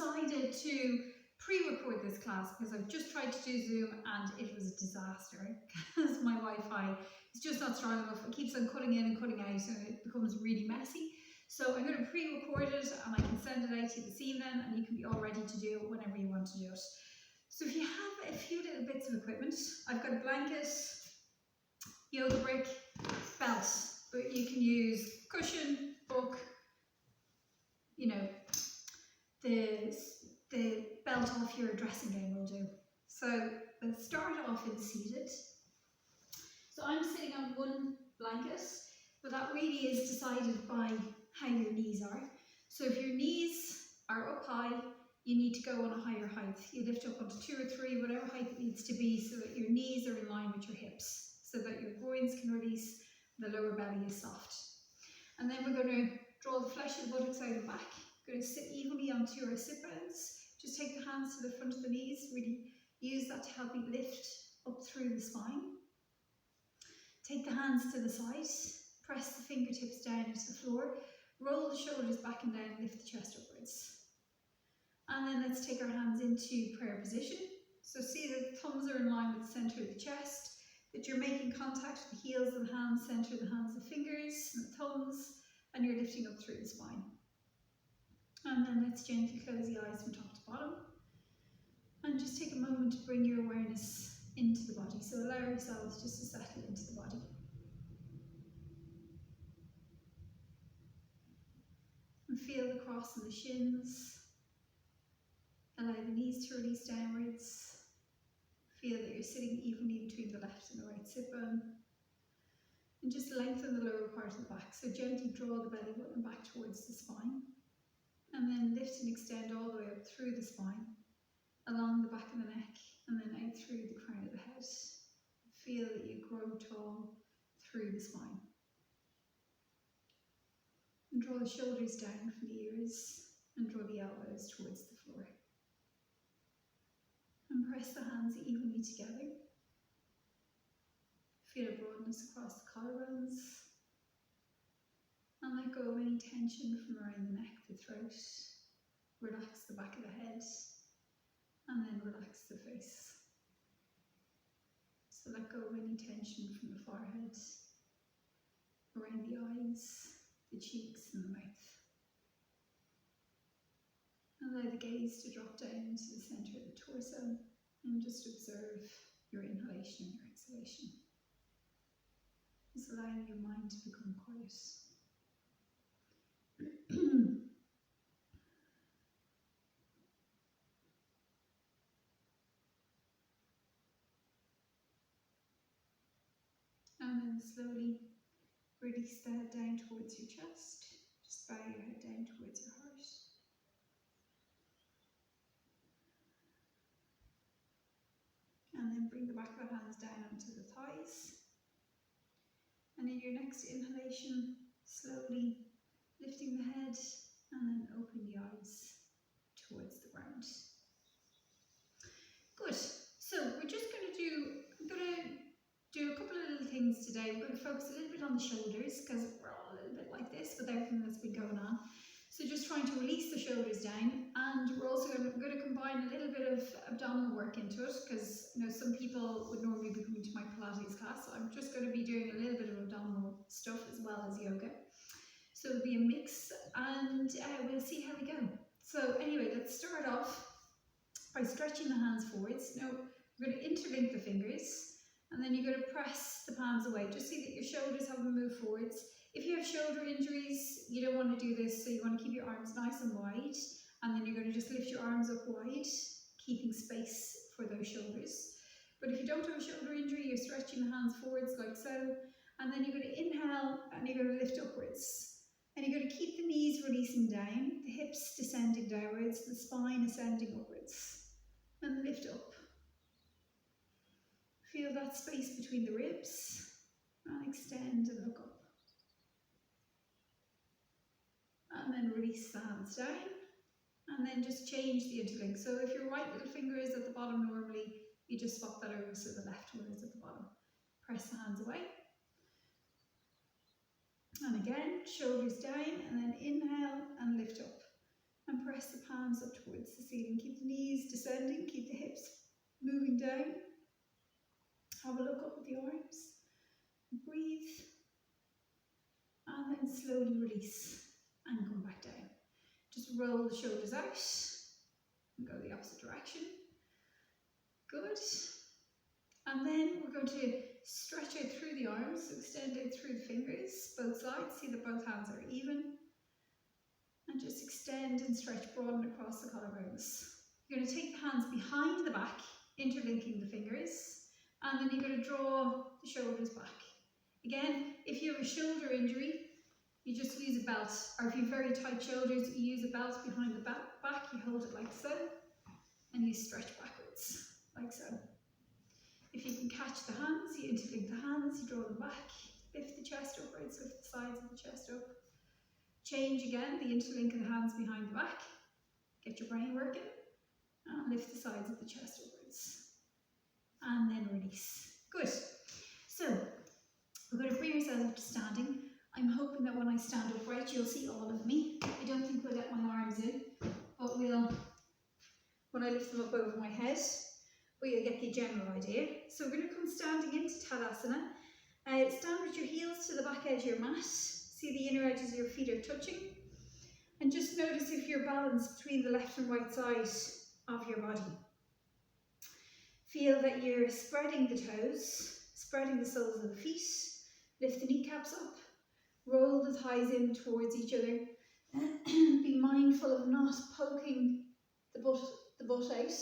decided to pre-record this class because I've just tried to do Zoom and it was a disaster because my Wi-Fi is just not strong enough. It keeps on cutting in and cutting out and it becomes really messy. So I'm going to pre-record it and I can send it out to you this evening and you can be all ready to do it whenever you want to do it. So if you have a few little bits of equipment, I've got a blanket, yoga brick, belt, but you can use cushion, book, you know, the belt off your dressing gown will do. So let's start off in seated. So I'm sitting on one blanket, but that really is decided by how your knees are. So if your knees are up high, you need to go on a higher height. You lift up onto 2 or 3, whatever height it needs to be, so that your knees are in line with your hips, so that your groins can release, the lower belly is soft. And then we're going to draw the flesh of the buttocks out and back. We're going to sit evenly onto your sit bones. Just take the hands to the front of the knees, really use that to help you lift up through the spine. Take the hands to the side, press the fingertips down into the floor, roll the shoulders back and down, lift the chest upwards. And then let's take our hands into prayer position. So see that the thumbs are in line with the centre of the chest, that you're making contact with the heels of the hands, centre of the hands, the fingers and the thumbs, and you're lifting up through the spine. And then let's gently close the eyes from top to bottom. And just take a moment to bring your awareness into the body. So allow yourselves just to settle into the body. And feel the cross in the shins. Allow the knees to release downwards. Feel that you're sitting evenly between the left and the right sit bone. And just lengthen the lower part of the back. So gently draw the belly button back towards the spine. And then lift and extend all the way up through the spine, along the back of the neck, and then out through the crown of the head. Feel that you grow tall through the spine. And draw the shoulders down from the ears, and draw the elbows towards the floor. And press the hands evenly together. Feel a broadness across the collarbones. And let go of any tension from around the neck, the throat. Relax the back of the head. And then relax the face. So let go of any tension from the forehead, around the eyes, the cheeks and the mouth. Allow the gaze to drop down to the centre of the torso and just observe your inhalation and your exhalation. Just allowing your mind to become quiet. And then slowly release the head down towards your chest. Just bow your head down towards your heart. And then bring the back of the hands down onto the thighs. And in your next inhalation, slowly lifting the head and then open the eyes towards the ground. Good. So we're just going to do a couple of little things today. We're going to focus a little bit on the shoulders because we're all a little bit like this with everything that's been going on. So just trying to release the shoulders down, and we're also going to combine a little bit of abdominal work into it because some people would normally be coming to my Pilates class. So I'm just going to be doing a little bit of abdominal stuff as well as yoga. So it'll be a mix, and we'll see how we go. So anyway, let's start off by stretching the hands forwards. Now we're going to interlink the fingers, and then you're going to press the palms away. Just see that your shoulders haven't moved forwards. If you have shoulder injuries, you don't want to do this, so you want to keep your arms nice and wide, and then you're going to just lift your arms up wide, keeping space for those shoulders. But if you don't have a shoulder injury, you're stretching the hands forwards like so, and then you're going to inhale and you're going to lift upwards. And you're going to keep the knees releasing down, the hips descending downwards, the spine ascending upwards, and lift up. Feel that space between the ribs, and extend and look up. And then release the hands down, and then just change the interlink. So if your right little finger is at the bottom normally, you just swap that over so the left one is at the bottom. Press the hands away. And again, shoulders down, and then inhale and lift up. and press the palms up towards the ceiling. Keep the knees descending, keep the hips moving down. Have a look up at the arms. Breathe. And then slowly release and come back down. Just roll the shoulders out and go the opposite direction. Good. And then we're going to stretch out through the arms, so extend out through the fingers, both sides. See that both hands are even. And just extend and stretch, broaden across the collarbones. You're going to take the hands behind the back, interlinking the fingers, and then you're going to draw the shoulders back. Again, if you have a shoulder injury, you just use a belt, or if you have very tight shoulders, you use a belt behind the back, you hold it like so, and you stretch backwards, like so. If you can catch the hands, you interlink the hands, you draw them back, lift the chest upwards, lift the sides of the chest up. Change again, the interlink of the hands behind the back, get your brain working, and lift the sides of the chest upwards. And then release. Good. So, we're going to bring ourselves up to standing. I'm hoping that when I stand upright, you'll see all of me. I don't think we'll get my arms in, but we'll, when I lift them up over my head, we'll get the general idea. So we're going to come standing into Tadasana. Stand with your heels to the back edge of your mat. See the inner edges of your feet are touching. And just notice if you're balanced between the left and right side of your body. Feel that you're spreading the toes, spreading the soles of the feet. Lift the kneecaps up. Roll the thighs in towards each other. Be mindful of not poking the butt out,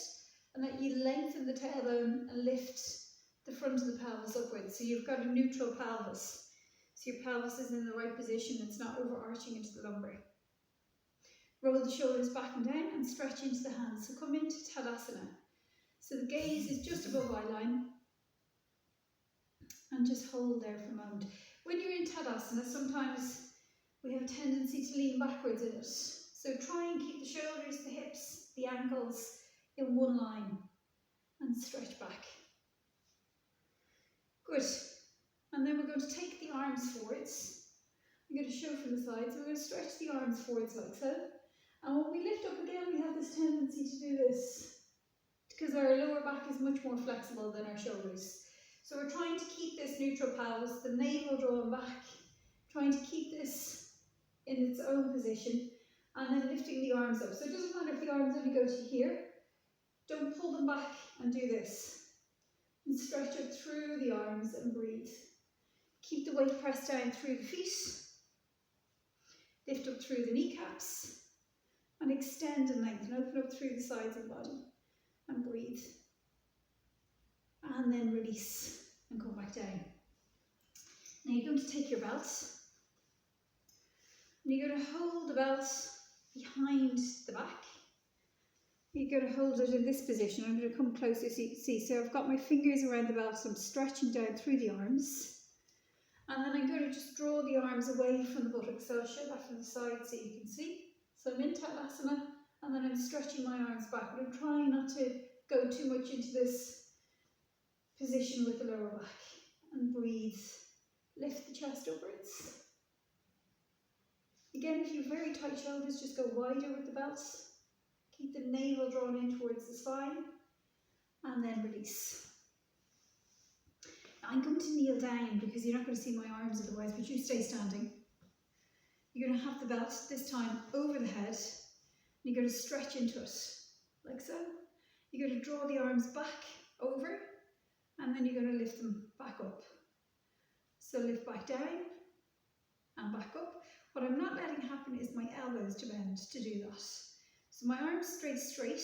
and that you lengthen the tailbone and lift the front of the pelvis upwards. So you've got a neutral pelvis. So your pelvis is in the right position, it's not overarching into the lumbar. Roll the shoulders back and down and stretch into the hands. So come into Tadasana. So the gaze is just above eye line. And just hold there for a moment. When you're in Tadasana, sometimes we have a tendency to lean backwards in it. So try and keep the shoulders, the hips, the ankles in one line and stretch back. Good. And then we're going to take the arms forwards. I'm going to show from the sides. We're going to stretch the arms forwards like so. And when we lift up again, we have this tendency to do this because our lower back is much more flexible than our shoulders. So we're trying to keep this neutral pelvis, the navel drawn back, trying to keep this in its own position, and then lifting the arms up. So it doesn't matter if the arms only go to here. Don't pull them back and do this. And stretch up through the arms and breathe. Keep the weight pressed down through the feet. Lift up through the kneecaps. And extend and lengthen. Open up through the sides of the body. And breathe. And then release and come back down. Now you're going to take your belt. And you're going to hold the belt behind the back. You're going to hold it in this position. I'm going to come closer so you can see. So I've got my fingers around the belt, so I'm stretching down through the arms. And then I'm going to just draw the arms away from the buttocks. So I'll show that from the side so you can see. So I'm in Tadasana, and then I'm stretching my arms back. But I'm trying not to go too much into this position with the lower back. And breathe. Lift the chest upwards. Again, if you have very tight shoulders, just go wider with the belt. Keep the navel drawn in towards the spine. And then release. Now I'm going to kneel down because you're not going to see my arms otherwise, but you stay standing. You're going to have the belt this time over the head. And you're going to stretch into it, like so. You're going to draw the arms back over, and then you're going to lift them back up. So lift back down and back up. What I'm not letting happen is my elbows to bend to do that. So my arms straight,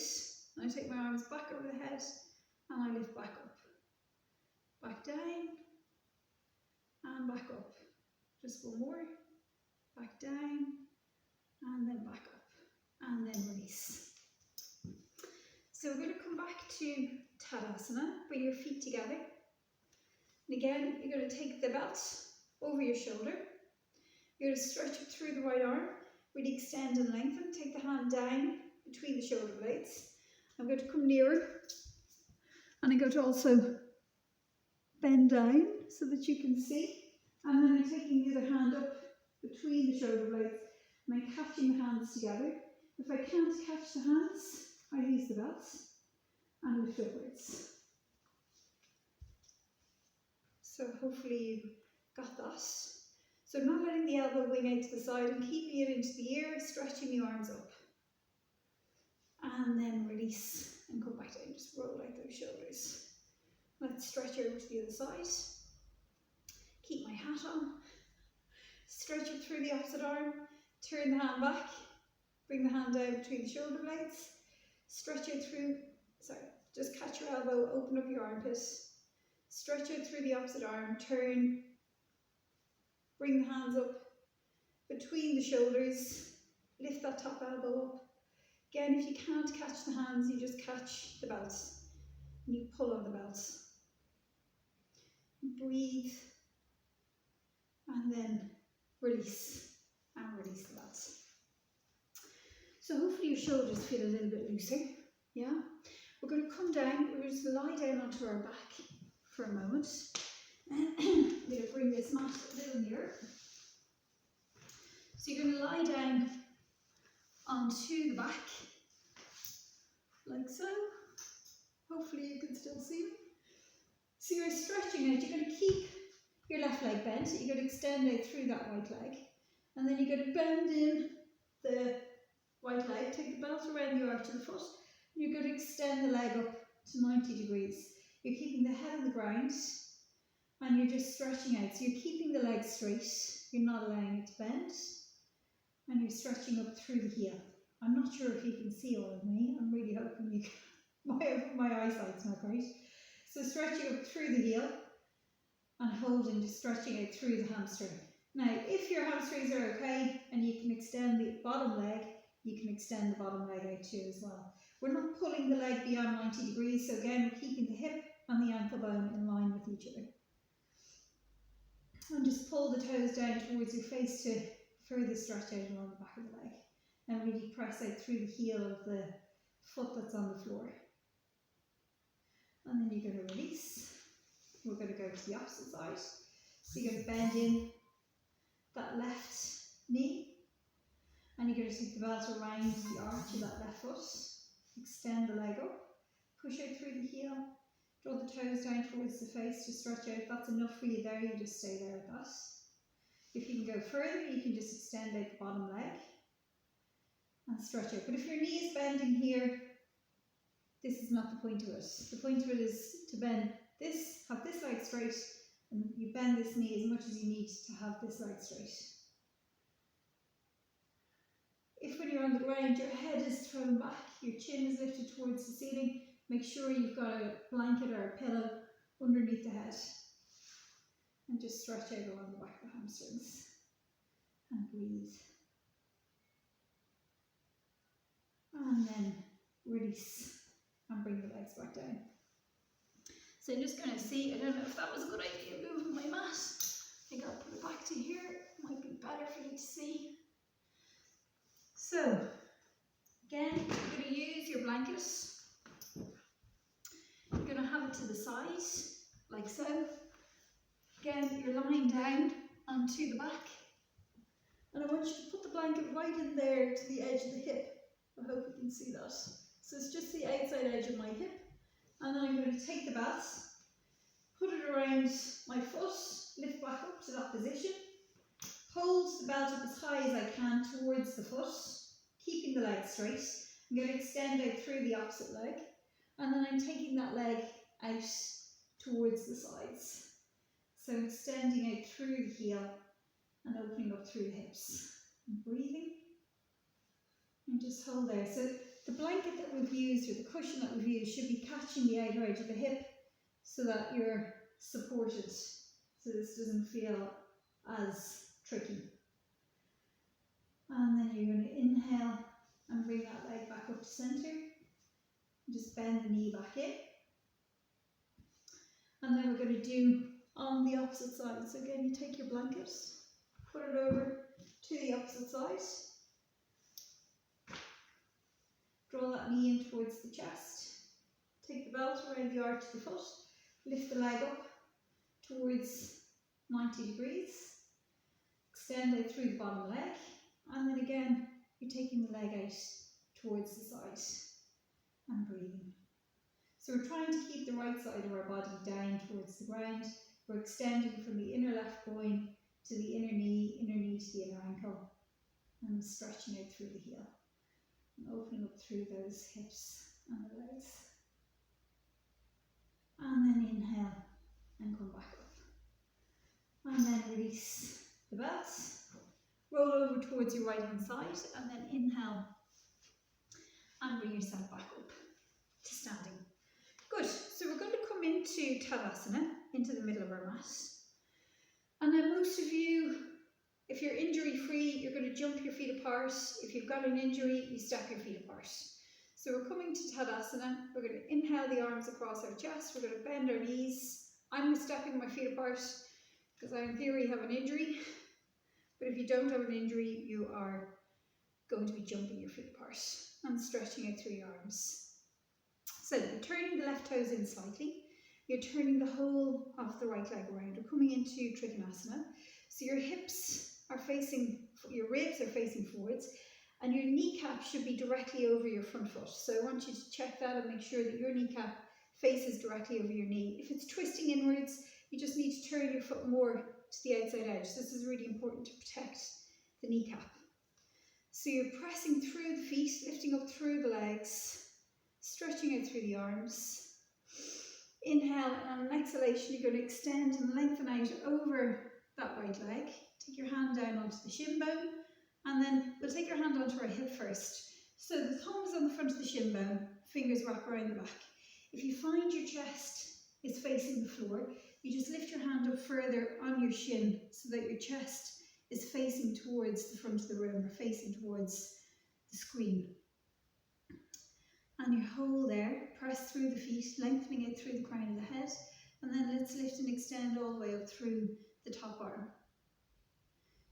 and I take my arms back over the head and I lift back up. Back down and back up. Just one more. Back down and then back up and then release. So we're going to come back to Tadasana. Bring your feet together. And again, you're going to take the belt over your shoulder. You're going to stretch it through the right arm. Really extend and lengthen. Take the hand down between the shoulder blades. I'm going to come nearer. And I'm going to also bend down so that you can see. And then I'm taking the other hand up between the shoulder blades. And I'm catching the hands together. If I can't catch the hands, I use the belts and lift upwards. So hopefully you got that. So not letting the elbow wing out to the side and keeping it into the ear, stretching the arms up. And then release and come back down, just roll out those shoulders. Let's stretch over to the other side. Keep my hat on. Stretch up through the opposite arm, turn the hand back, bring the hand down between the shoulder blades, stretch out through, just catch your elbow, open up your armpit, stretch out through the opposite arm, turn, bring the hands up between the shoulders, lift that top elbow up. Again, if you can't catch the hands, you just catch the belts and you pull on the belts. Breathe and then release and release the belts. So hopefully your shoulders feel a little bit looser. Yeah, we're going to come down, we're just lie down onto our back for a moment. I'm going to bring this mat a little nearer. So you're going to lie down onto the back, like so. Hopefully you can still see me. So you're stretching out, you're going to keep your left leg bent, you're going to extend out through that right leg, and then you're going to bend in the right leg, take the belt around the arch of the foot, and you're going to extend the leg up to 90 degrees. You're keeping the head on the ground, and you're just stretching out. So you're keeping the leg straight, you're not allowing it to bend, and you're stretching up through the heel. I'm not sure if you can see all of me, I'm really hoping you can. My eyesight's not great. So stretching up through the heel, and holding, just stretching out through the hamstring. Now, if your hamstrings are okay and you can extend the bottom leg, you can extend the bottom leg out too as well. We're not pulling the leg beyond 90 degrees, so again, we're keeping the hip and the ankle bone in line with each other. And just pull the toes down towards your face to further stretch out along the back of the leg. And really press out through the heel of the foot that's on the floor. And then you're going to release. We're going to go to the opposite side. So you're going to bend in that left knee, and you're going to take the belt around the arch of that left foot, extend the leg up, push out through the heel, draw the toes down towards the face to stretch out. That's enough for you there, you just stay there with that. If you can go further, you can just extend out the bottom leg and stretch out. But if your knee is bending here, this is not the point of it. The point of it is to bend this, have this leg straight, and you bend this knee as much as you need to have this leg straight. If when you're on the ground your head is thrown back, your chin is lifted towards the ceiling, make sure you've got a blanket or a pillow underneath the head. And just stretch out along the back of the hamstrings. And breathe. And then release and bring the legs back down. So I'm just going to see, I don't know if that was a good idea moving my mat. I think I'll put it back to here, it might be better for you to see. So, again, you're going to use your blanket. You're going to have it to the side, like so. Again, you're lying down onto the back. And I want you to put the blanket right in there to the edge of the hip. I hope you can see that. So it's just the outside edge of my hip. And then I'm going to take the belt, put it around my foot, lift back up to that position, hold the belt up as high as I can towards the foot, keeping the leg straight. I'm going to extend out through the opposite leg, and then I'm taking that leg out towards the sides. So extending out through the heel and opening up through the hips. And breathing. And just hold there. So the blanket that we've used, or the cushion that we've used, should be catching the outer edge of the hip so that you're supported, so this doesn't feel as tricky. And then you're going to inhale and bring that leg back up to centre. Just bend the knee back in. And then we're going to do on the opposite side. So again, you take your blanket, put it over to the opposite side. Draw that knee in towards the chest. Take the belt around the arch of the foot. Lift the leg up towards 90 degrees. Extend out through the bottom leg. And then again, you're taking the leg out towards the side and breathing. So we're trying to keep the right side of our body down towards the ground. We're extending from the inner left groin to the inner knee to the inner ankle, and stretching out through the heel and opening up through those hips and the legs. And then inhale and come back up. And then release the belt. Roll over towards your right hand side and then inhale and bring yourself back up to standing. Good. So we're going to come into Tadasana, into the middle of our mat. And then most of you, if you're injury free, you're going to jump your feet apart. If you've got an injury, you step your feet apart. So we're coming to Tadasana. We're going to inhale the arms across our chest. We're going to bend our knees. I'm stepping my feet apart because I in theory have an injury. But if you don't have an injury, you are going to be jumping your feet apart and stretching out through your arms. So you're turning the left toes in slightly. You're turning the whole of the right leg around. We're coming into Trikonasana. So your hips are facing, your ribs are facing forwards, and your kneecap should be directly over your front foot. So I want you to check that and make sure that your kneecap faces directly over your knee. If it's twisting inwards, you just need to turn your foot more to the outside edge. This is really important to protect the kneecap. So you're pressing through the feet, lifting up through the legs, stretching out through the arms. Inhale, and on an exhalation, you're going to extend and lengthen out over that right leg. Take your hand down onto the shin bone, and then we'll take your hand onto our hip first. So the thumb is on the front of the shin bone, fingers wrap around the back. If you find your chest is facing the floor, you just lift your hand up further on your shin so that your chest is facing towards the front of the room, or facing towards the screen. And you hold there, press through the feet, lengthening it through the crown of the head, and then let's lift and extend all the way up through the top arm.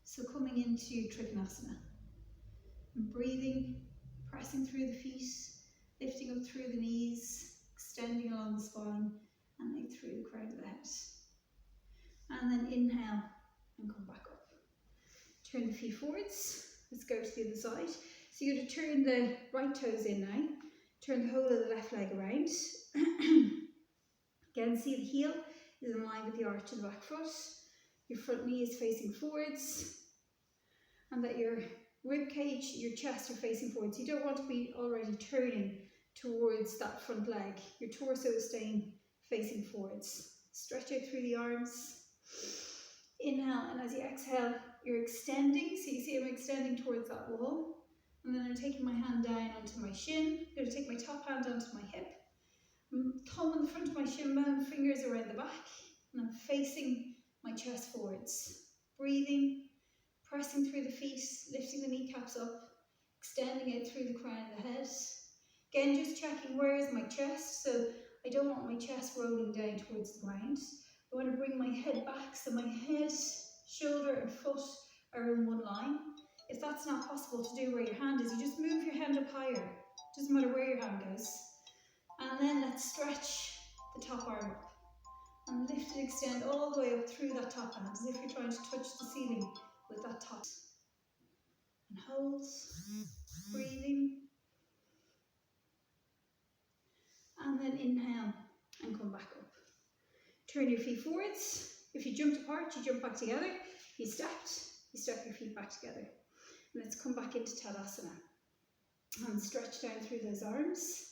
So coming into Trikonasana, and breathing, pressing through the feet, lifting up through the knees, extending along the spine, and out through the crown of the head. And then inhale and come back up. Turn the feet forwards. Let's go to the other side. So you're going to turn the right toes in now. Turn the whole of the left leg around. Again, see the heel is in line with the arch of the back foot. Your front knee is facing forwards. And that your rib cage, your chest are facing forwards. You don't want to be already turning towards that front leg. Your torso is staying facing forwards. Stretch out through the arms. Inhale, and as you exhale, you're extending. So you see I'm extending towards that wall. And then I'm taking my hand down onto my shin. I'm going to take my top hand onto my hip. Thumb on the front of my shin bone, fingers around the back. And I'm facing my chest forwards. Breathing, pressing through the feet, lifting the kneecaps up, extending out through the crown of the head. Again, just checking where is my chest. So I don't want my chest rolling down towards the ground. I want to bring my head back so my head, shoulder and foot are in one line. If that's not possible to do where your hand is, you just move your hand up higher. Doesn't matter where your hand goes. And then let's stretch the top arm up. And lift and extend all the way up through that top hand, as if you're trying to touch the ceiling with that top. And hold, breathing. And then inhale and come back up. Turn your feet forwards. If you jumped apart, you jump back together. If you stepped, you step your feet back together. Let's come back into Tadasana and stretch down through those arms.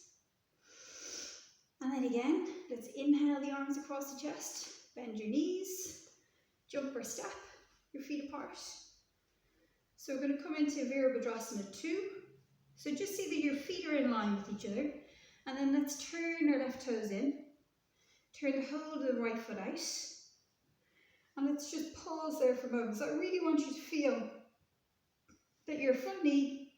And then again, let's inhale the arms across the chest, bend your knees, jump or step your feet apart. So we're going to come into Virabhadrasana 2. So just see that your feet are in line with each other. And then let's turn our left toes in, turn the whole of the right foot out. And let's just pause there for a moment. So I really want you to feel that your front knee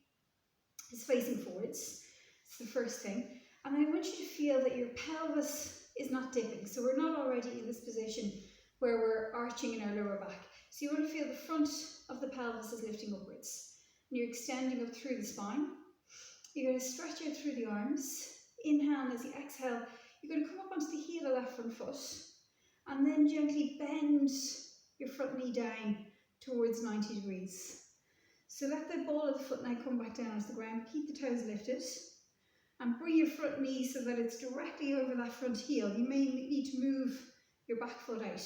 is facing forwards. It's the first thing. And I want you to feel that your pelvis is not dipping. So we're not already in this position where we're arching in our lower back. So you want to feel the front of the pelvis is lifting upwards. And you're extending up through the spine. You're going to stretch out through the arms. Inhale, and as you exhale, you're going to come up onto the heel of the left front foot. And then gently bend your front knee down towards 90 degrees. So let the ball of the foot now come back down onto the ground. Keep the toes lifted and bring your front knee so that it's directly over that front heel. You may need to move your back foot out.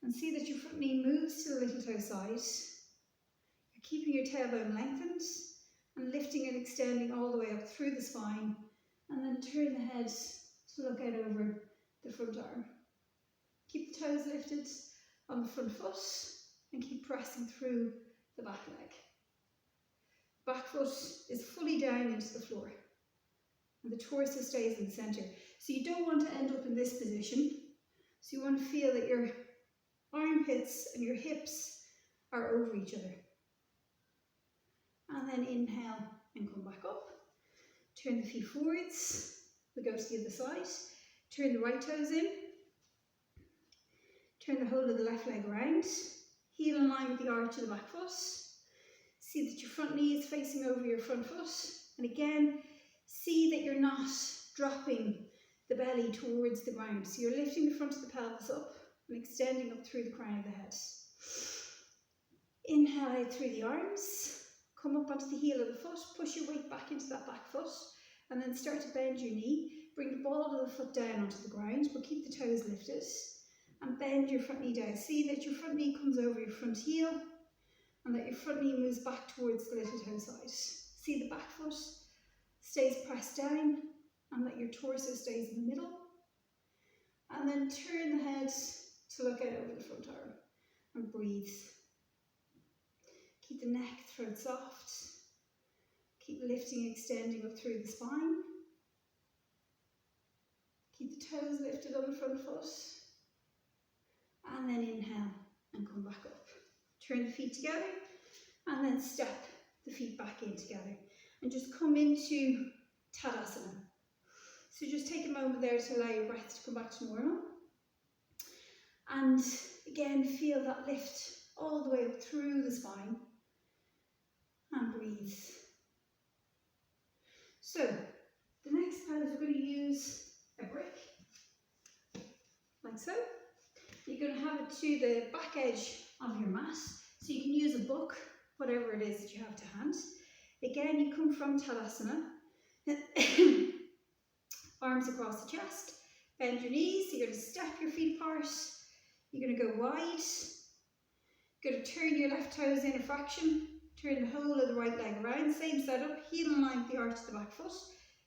And see that your front knee moves to the little toe side. You're keeping your tailbone lengthened and lifting and extending all the way up through the spine. And then turn the head to look out over the front arm. Keep the toes lifted on the front foot and keep pressing through the back leg. Back foot is fully down into the floor and the torso stays in the centre. So you don't want to end up in this position. So you want to feel that your armpits and your hips are over each other. And then inhale and come back up. Turn the feet forwards. We'll go to the other side. Turn the right toes in. Turn the whole of the left leg around. Heel in line with the arch of the back foot. See that your front knee is facing over your front foot. And again, see that you're not dropping the belly towards the ground. So you're lifting the front of the pelvis up and extending up through the crown of the head. Inhale out through the arms. Come up onto the heel of the foot. Push your weight back into that back foot. And then start to bend your knee. Bring the ball of the foot down onto the ground, but keep the toes lifted. And bend your front knee down. See that your front knee comes over your front heel and that your front knee moves back towards the little toe side. See the back foot stays pressed down and that your torso stays in the middle. And then turn the head to look out over the front arm and breathe. Keep the neck, throat soft. Keep lifting, extending up through the spine. Keep the toes lifted on the front foot. And then inhale and come back up. Turn the feet together and then step the feet back in together. And just come into Tadasana. So just take a moment there to allow your breath to come back to normal. And again, feel that lift all the way up through the spine. And breathe. So, the next part is we're going to use a brick, like so. You're going to have it to the back edge of your mat, so you can use a book, whatever it is that you have to hand. Again, you come from Tadasana, arms across the chest, bend your knees, you're going to step your feet apart, you're going to go wide, you're going to turn your left toes in a fraction, turn the whole of the right leg around, same setup, heel in line with the arch of the back foot,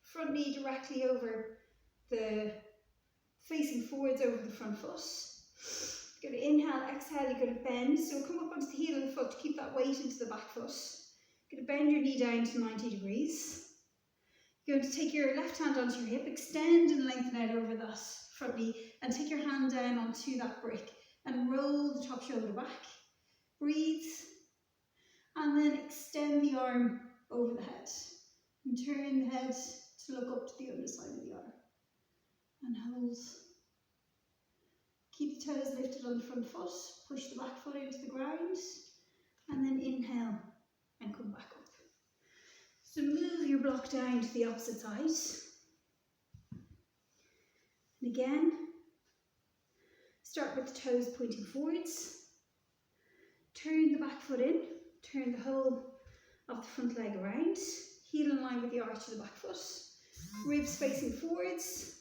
front knee directly over the, facing forwards over the front foot. You're going to inhale, exhale, you're going to bend, so come up onto the heel of the foot, keep that weight into the back foot. You're going to bend your knee down to 90 degrees. You're going to take your left hand onto your hip, extend and lengthen out over that front knee, and take your hand down onto that brick and roll the top shoulder back. Breathe. And then extend the arm over the head and turn the head to look up to the underside of the arm and hold. Keep the toes lifted on the front foot, push the back foot into the ground and then inhale and come back up. So move your block down to the opposite side. And again, start with the toes pointing forwards, turn the back foot in. Turn the whole of the front leg around, heel in line with the arch of the back foot, ribs facing forwards,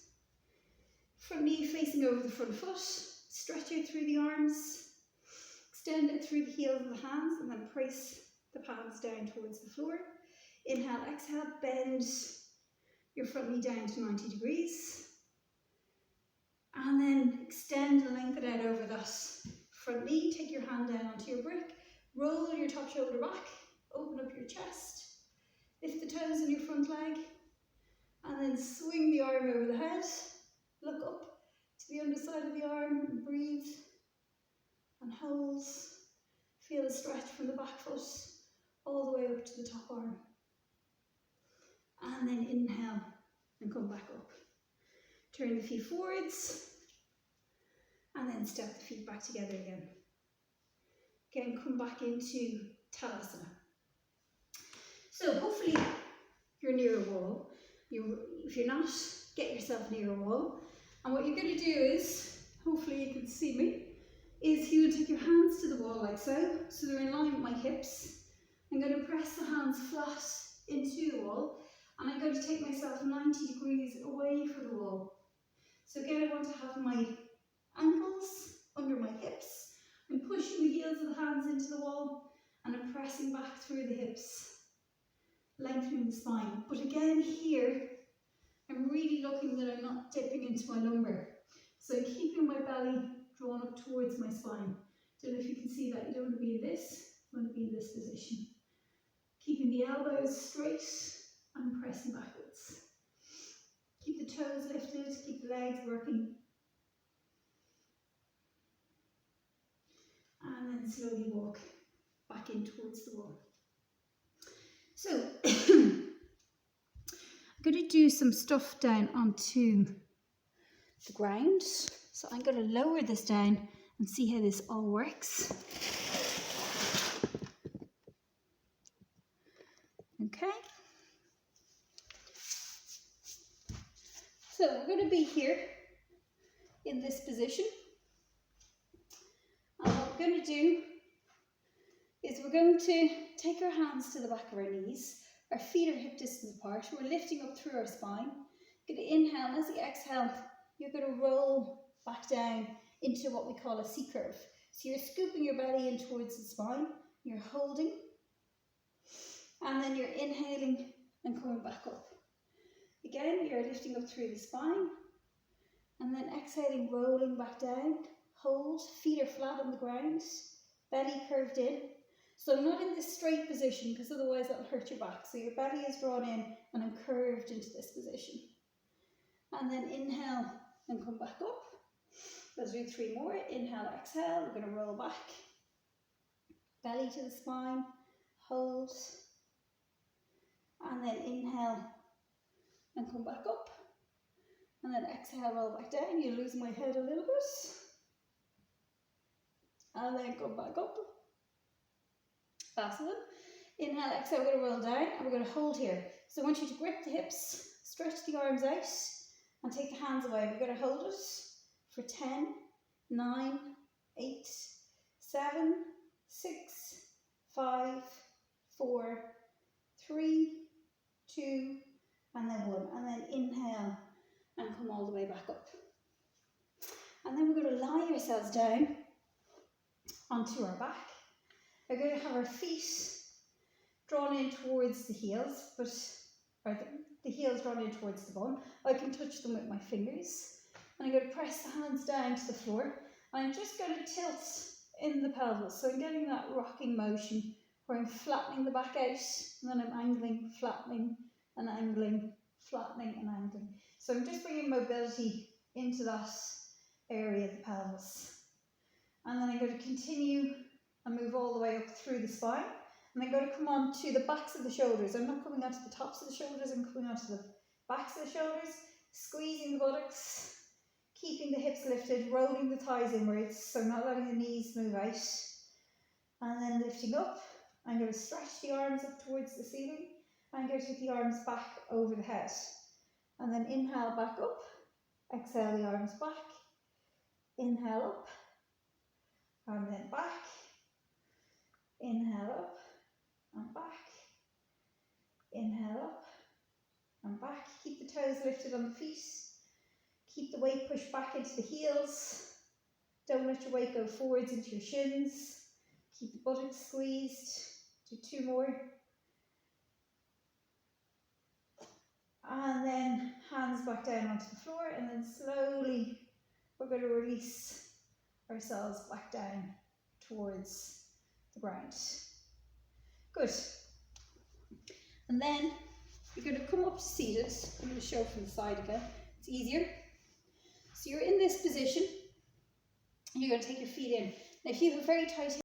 front knee facing over the front foot, stretch out through the arms, extend it through the heels of the hands and then press the palms down towards the floor. Inhale, exhale, bend your front knee down to 90 degrees and then extend and lengthen out over that front knee, take your hand down onto your brick. Roll your top shoulder back, open up your chest, lift the toes in your front leg, and then swing the arm over the head, look up to the underside of the arm and breathe, and hold, feel the stretch from the back foot all the way up to the top arm. And then inhale and come back up. Turn the feet forwards, and then step the feet back together again. Again, come back into Tadasana. So hopefully you're near a wall. If you're not, get yourself near a wall. And what you're going to do is, hopefully you can see me, is you take your hands to the wall like so. So they're in line with my hips. I'm going to press the hands flat into the wall, and I'm going to take myself 90 degrees away from the wall. So again, I want to have my ankles under my hips. I'm pushing the heels of the hands into the wall, and I'm pressing back through the hips, lengthening the spine. But again here, I'm really looking that I'm not dipping into my lumbar. So I'm keeping my belly drawn up towards my spine. Don't know if you can see that. You don't want to be in this, you want to be in this position. Keeping the elbows straight and pressing backwards. Keep the toes lifted, keep the legs working. And then slowly walk back in towards the wall. So, I'm going to do some stuff down onto the ground. So I'm going to lower this down and see how this all works. Okay. So we're going to be here in this position. And what we're going to do is we're going to take our hands to the back of our knees. Our feet are hip distance apart. We're lifting up through our spine. You're going to inhale, and as you exhale, you're going to roll back down into what we call a C curve. So you're scooping your belly in towards the spine. You're holding. And then you're inhaling and coming back up. Again, you're lifting up through the spine. And then exhaling, rolling back down. Hold, feet are flat on the ground. Belly curved in. So I'm not in this straight position because otherwise that'll hurt your back. So your belly is drawn in and I'm curved into this position. And then inhale and come back up. Let's do 3 more. Inhale, exhale. We're going to roll back. Belly to the spine. Hold. And then inhale and come back up. And then exhale, roll back down. You lose my head a little bit. And then come back up. Last one. Inhale, exhale, we're going to roll down and we're going to hold here. So I want you to grip the hips, stretch the arms out and take the hands away. We're going to hold it for 10, 9, 8, 7, 6, 5, 4, 3, 2, and then 1. And then inhale and come all the way back up. And then we're going to lie ourselves down onto our back. We're going to have our feet drawn in towards the heels, or the heels drawn in towards the bum. I can touch them with my fingers. And I'm going to press the hands down to the floor. And I'm just going to tilt in the pelvis. So I'm getting that rocking motion where I'm flattening the back out, and then I'm angling, flattening, and angling, flattening, and angling. So I'm just bringing mobility into that area of the pelvis. And then I'm going to continue and move all the way up through the spine. And I'm going to come on to the backs of the shoulders. I'm not coming onto the tops of the shoulders, I'm coming onto the backs of the shoulders, squeezing the buttocks, keeping the hips lifted, rolling the thighs inwards, so not letting the knees move out. And then lifting up. I'm going to stretch the arms up towards the ceiling. I'm going to take the arms back over the head. And then inhale back up. Exhale the arms back. Inhale up. And then back. Inhale up and back. Inhale up and back. Keep the toes lifted on the feet. Keep the weight pushed back into the heels. Don't let your weight go forwards into your shins. Keep the buttocks squeezed. Do 2 more. And then hands back down onto the floor, and then slowly we're going to release ourselves back down towards the ground. Good. And then you're going to come up seated. I'm going to show from the side again. It's easier. So you're in this position. You're going to take your feet in. Now if you have a very tight